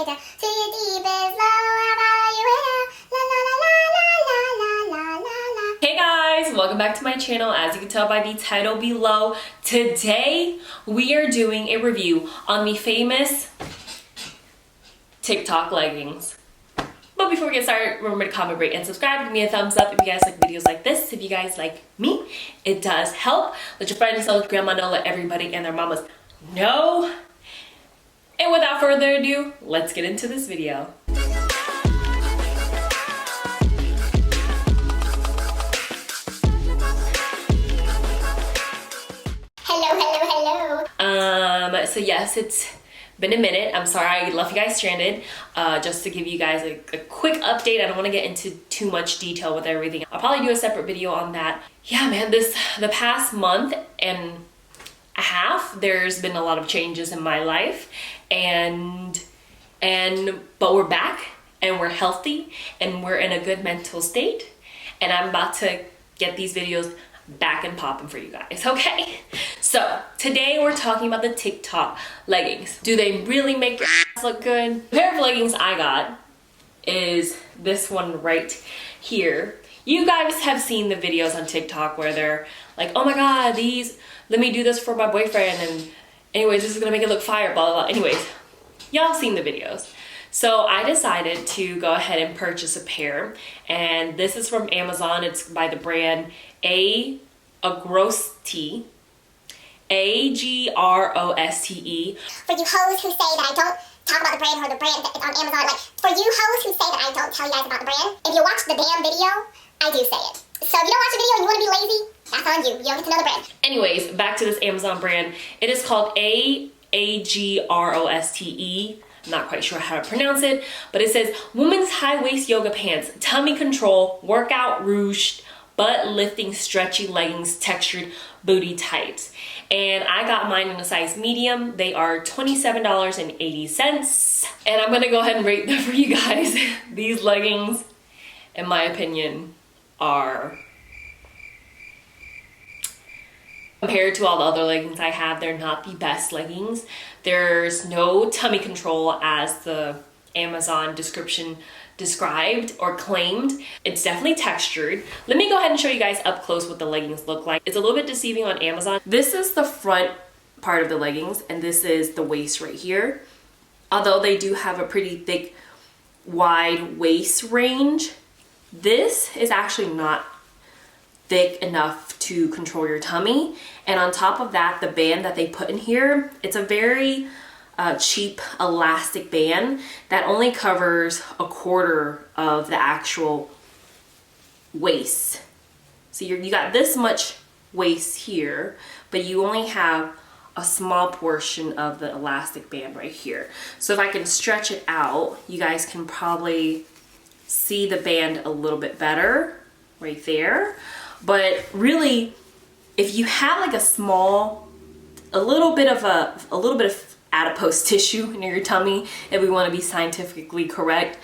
to your deepest low. How about you here? La la la la la la la la la. Hey guys, welcome back to my channel. As you can tell by the title below, today we are doing a review on the famous TikTok leggings. But before we get started, remember to comment, rate, and subscribe. Give me a thumbs up if you guys like videos like this. If you guys like me, it does help. Let your friends know, let grandma know, let everybody and their mamas know. And without further ado, let's get into this video. Hello. So yes, it's been a minute. I'm sorry I left you guys stranded. Just to give you guys a quick update. I don't want to get into too much detail with everything. I'll probably do a separate video on that. Yeah, man, the past month and a half, there's been a lot of changes in my life, but we're back and we're healthy and we're in a good mental state, and I'm about to get these videos back and popping for you guys, okay? So today we're talking about the TikTok leggings. Do they really make your ass look good? The pair of leggings I got is this one right here. You guys have seen the videos on TikTok where they're like, oh my god, let me do this for my boyfriend, and anyways, this is gonna make it look fire, blah blah blah. Anyways, y'all seen the videos. So I decided to go ahead and purchase a pair, and this is from Amazon. It's by the brand heyoooooooo. A-G-R-O-S-T-E. For you hoes who say that I don't talk about the brand or the brand that's on Amazon, like, for you hoes who say that I don't tell you guys about the brand, if you watch the damn video, I do say it. So if you don't watch the video and you want to be lazy, that's on you. You don't get to know the brand. Anyways, back to this Amazon brand. It is called A-G-R-O-S-T-E. I'm not quite sure how to pronounce it, but it says women's high-waist yoga pants, tummy control, workout ruched, butt lifting stretchy leggings, textured booty tights. And I got mine in a size medium. They are $27.80. And I'm gonna go ahead and rate them for you guys. These leggings, in my opinion, are, compared to all the other leggings I have, they're not the best leggings. There's no tummy control as the Amazon description described or claimed. It's definitely textured. Let me go ahead and show you guys up close what the leggings look like. It's a little bit deceiving on Amazon. This is the front part of the leggings, and this is the waist right here. Although they do have a pretty thick, wide waist range, this is actually not thick enough to control your tummy. And on top of that, the band that they put in here, it's a very cheap elastic band that only covers a quarter of the actual waist. So you got this much waist here, but you only have a small portion of the elastic band right here. So if I can stretch it out, you guys can probably see the band a little bit better right there. But really, if you have like a little bit of adipose tissue in your tummy, if we want to be scientifically correct,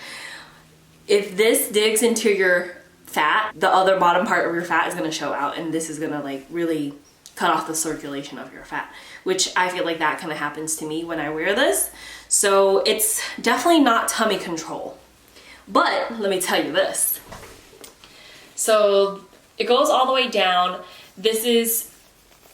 if this digs into your fat, the other bottom part of your fat is going to show out, and this is going to like really cut off the circulation of your fat, which I feel like that kind of happens to me when I wear this. So it's definitely not tummy control. But let me tell you this. So it goes all the way down. This is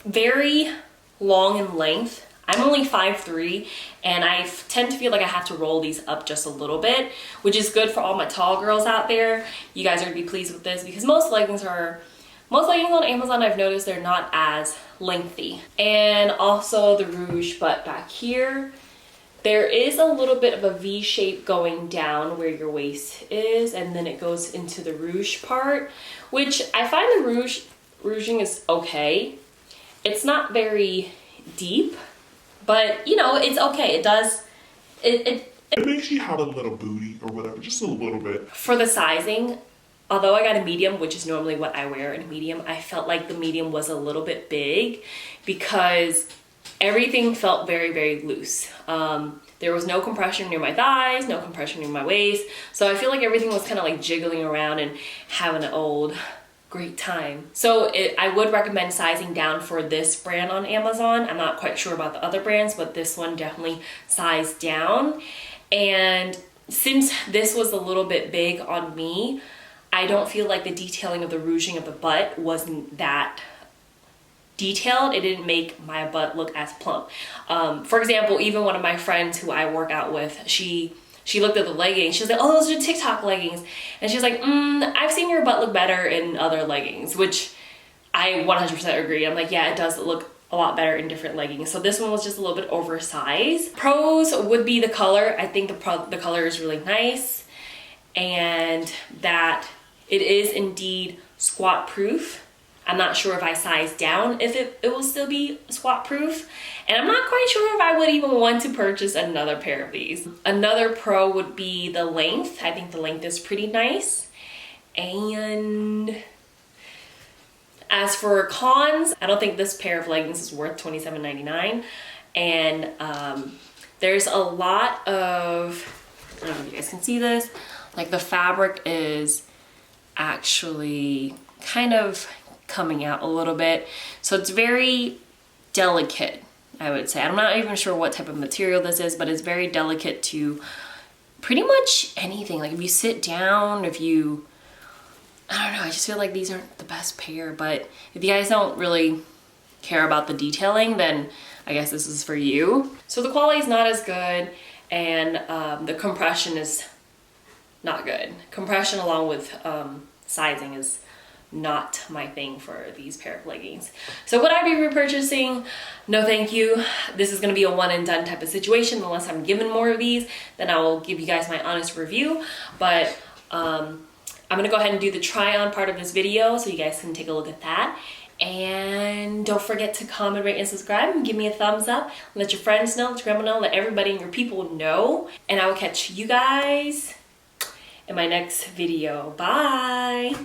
very long in length. I'm only 5'3", and I tend to feel like I have to roll these up just a little bit, which is good for all my tall girls out there. You guys are gonna be pleased with this because most leggings on Amazon, I've noticed they're not as lengthy. And also the ruche butt back here. There is a little bit of a V shape going down where your waist is, and then it goes into the ruche part, which I find the ruching is okay. It's not very deep, but you know, it's okay. It does, it makes you have a little booty or whatever, just a little bit. For the sizing, although I got a medium, which is normally what I wear in a medium, I felt like the medium was a little bit big because everything felt very, very loose. There was no compression near my thighs, no compression near my waist. So I feel like everything was kind of like jiggling around and having an old great time. So I would recommend sizing down for this brand on Amazon. I'm not quite sure about the other brands, but this one definitely sized down. And since this was a little bit big on me, I don't feel like the detailing of the rouging of the butt wasn't that detailed. It didn't make my butt look as plump. For example, even one of my friends who I work out with, she looked at the leggings. She was like, oh, those are Tik Tok leggings. And she was like, I've seen your butt look better in other leggings, which I 100% agree. I'm like, yeah, it does look a lot better in different leggings. So this one was just a little bit oversized. Pros would be the color. I think the color is really nice, and that it is indeed squat proof. I'm not sure if I size down if it will still be squat proof, and I'm not quite sure if I would even want to purchase another pair of these. Another pro would be the length. I think the length is pretty nice. And as for cons, I don't think this pair of leggings is worth $27.99. And there's a lot of, I don't know if you guys can see this, like the fabric is actually kind of coming out a little bit. So it's very delicate, I would say. I'm not even sure what type of material this is, but it's very delicate to pretty much anything. Like if you sit down, if you, I don't know, I just feel like these aren't the best pair, but if you guys don't really care about the detailing, then I guess this is for you. So the quality is not as good, and the compression is not good. Compression along with sizing is not my thing for these pair of leggings. So would I be repurchasing? No, thank you. This is gonna be a one and done type of situation. Unless I'm given more of these, then I will give you guys my honest review. But I'm gonna go ahead and do the try on part of this video so you guys can take a look at that. And don't forget to comment, rate, and subscribe, and give me a thumbs up. Let your friends know, let your grandma know, let everybody and your people know. And I will catch you guys in my next video. Bye.